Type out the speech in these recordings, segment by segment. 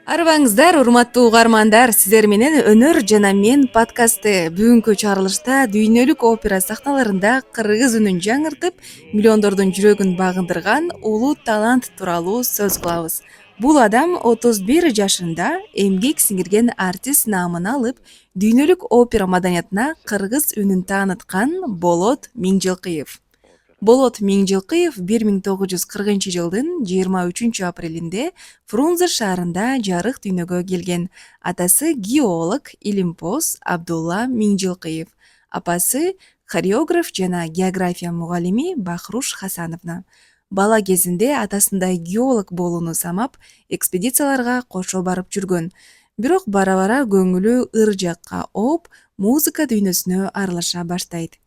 Арбаңыздар, урматтуу угармандар, сиздер менен Өнөр жана мен подкасты. Бүгүнкү чыгарылышта дүйнөлүк опера сахналарында кыргыз үнүн жаңыртып, миллиондордун жүрөгүн багындырган улуу талант тууралуу сөз кылабыз. Бул адам 31 жашында эмгек сиңирген артист наамын алып, дүйнөлүк опера маданиятына кыргыз үнүн тааныткан Болот Миңжилкыев. Болот Миңжилкыев 1940-жылдын 23 апрелинде Фрунзе шаарында жарык дүйнөгө келген. Атасы геолог, илимпоз Абдулла Миңжилкыев. Апасы хореограф жана география мугалими Бахруш Хасановна. Бала кезинде атасындай геолог болууну самап, экспедицияларга кошо барып жүргөн. Бирок бара-бара көңүлү ыр жакка ооп, музыка дүйнөсүнө аралаша баштайт.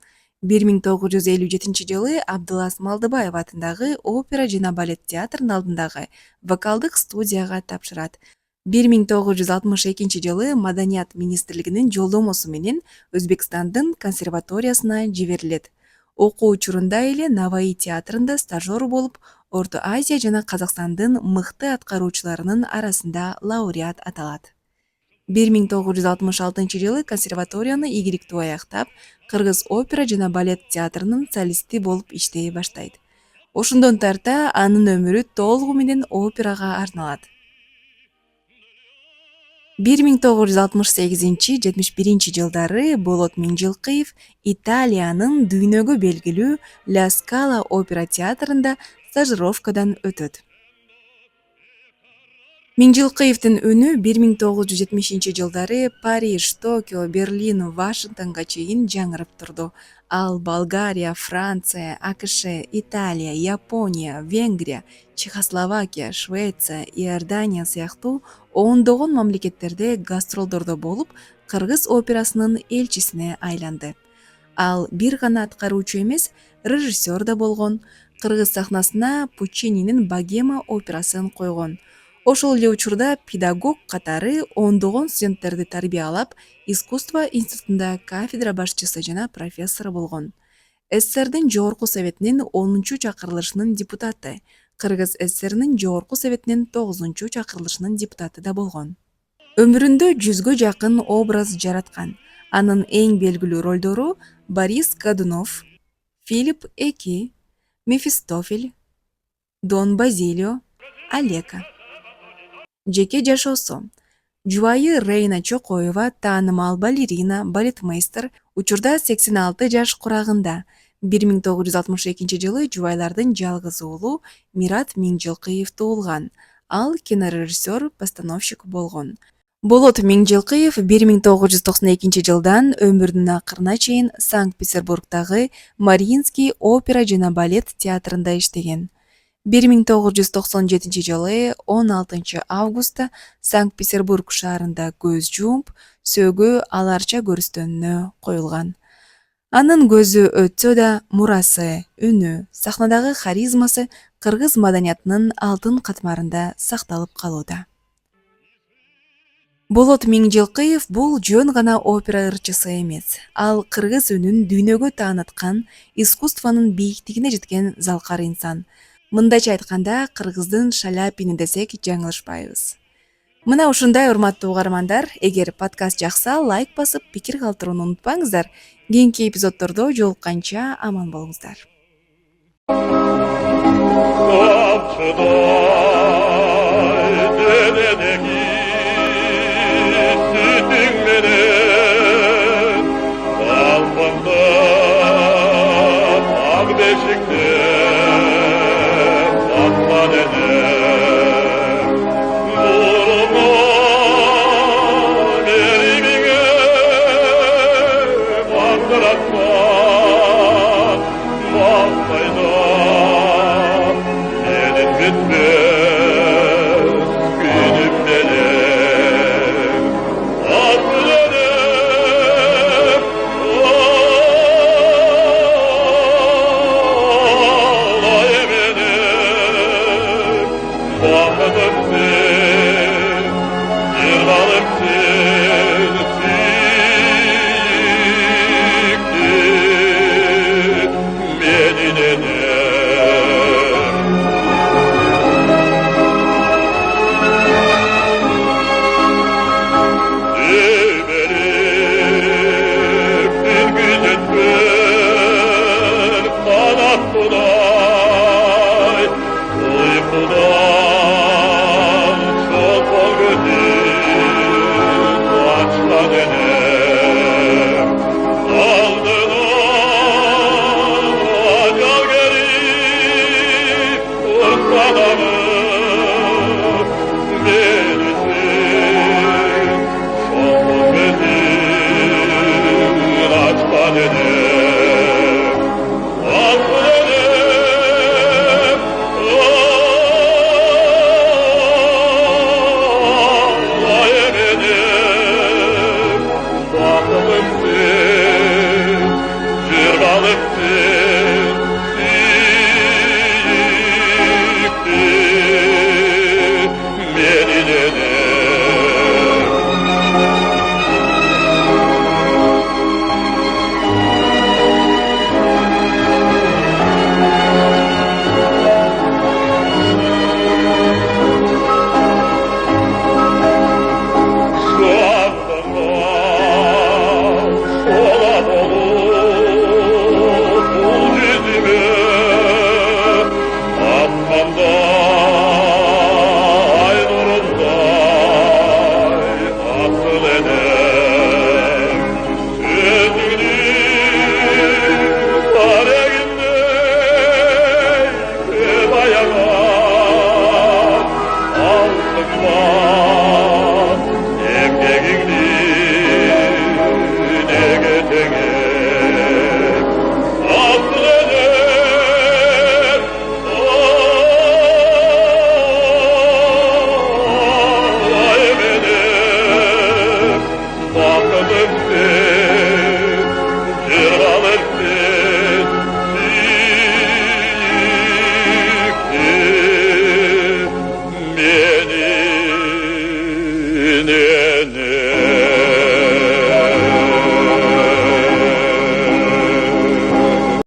1957-жылы Абдылас Малдыбаев атындагы опера жана балет театрынын алдындагы вокалдык студияга тапшырат. 1962-жылы Маданият министрлигинин жолдомосу менен Өзбекстандын консерваториясына жиберилет. Окуу учурунда эле Наваи театрында стажер болуп, Орто Азия жана Казакстандын мыкты аткаруучуларынын арасында лауреат аталат. 1966-жылы консерваторияны ийгиликтүү аяктап, Кыргыз опера жана балет театрынын солисти болуп иштей баштайт. Ошондон тарта анын өмүрү толугу менен операга арналат. 1968-71 жылдары Болот Миңжилкыев Италиянын дүйнөгө белгилүү Ла Скала опера театрында стажировкадан өтөт. Миңжилкыевдин үнү 1970-жылдары Париж, Токио, Берлин, Вашингтонго чейин жаңырып турду. Ал Болгария, Франция, АКШ, Италия, Япония, Венгрия, Чехословакия, Швеция, Иордания сыяктуу ондогон мамлекеттерде гастролдордо болуп, кыргыз операсынын элчисине айланды. Ал бир гана аткаруучу эмес, режиссер да болгон. Кыргыз сахнасына Пуччининин Богема операсын койгон. Ошол эле учурда педагог катары ондогон студенттерди тарбиялап, искусство институтунда кафедра башчысы жана профессор болгон. СССРдин Жогорку Советинин 10-чакырылышынын депутаты, Кыргыз СССРинин Жогорку Советинин 9-чакырылышынын депутаты да болгон. Өмүрүндө 100гө жакын образ жараткан. Анын эң белгилүү ролдору Борис Годунов, Филипп Эки, Мефистофель, Дон Базилио, Алека. Жеке жашоосу. Жубайы Рейна Чокоева таанымал балерина, балетмейстер, учурда 86 жаш курагында. 1962-жылы жубайлардын жалгыз уулу Мират Миңжилкыев туулган. Ал кинорежиссер, постановщик болгон. Болот Миңжилкыев 1992-жылдан өмүрүнүн акырына чейин Санкт-Петербургдагы Мариинский опера жана балет театрында иштеген. 1997-жылы 16 августта Санкт-Петербург шаарында көз жумуп, сөөгү аларча көрүстөнүнө коюлган. Анын көзү өтсө да мурасы, үнү, сахнадагы харизмасы кыргыз маданиятынын алтын катмарында сакталып калууда. Болот Миңжилкыев бул жөн гана опера ырчысы эмес. Ал кыргыз үнүн дүйнөгө тааныткан, искусствонун бийиктигине жеткен залкар инсан. Мындайча айтканда, кыргыздын Шаляпини десек жаңылышпайбыз. Мына ушундай урматтуу угармандар, эгер подкаст жакса, лайк басып, пикир калтырууну унутпаңыздар. Кийинки эпизоддордо жолукканча аман болуңуздар.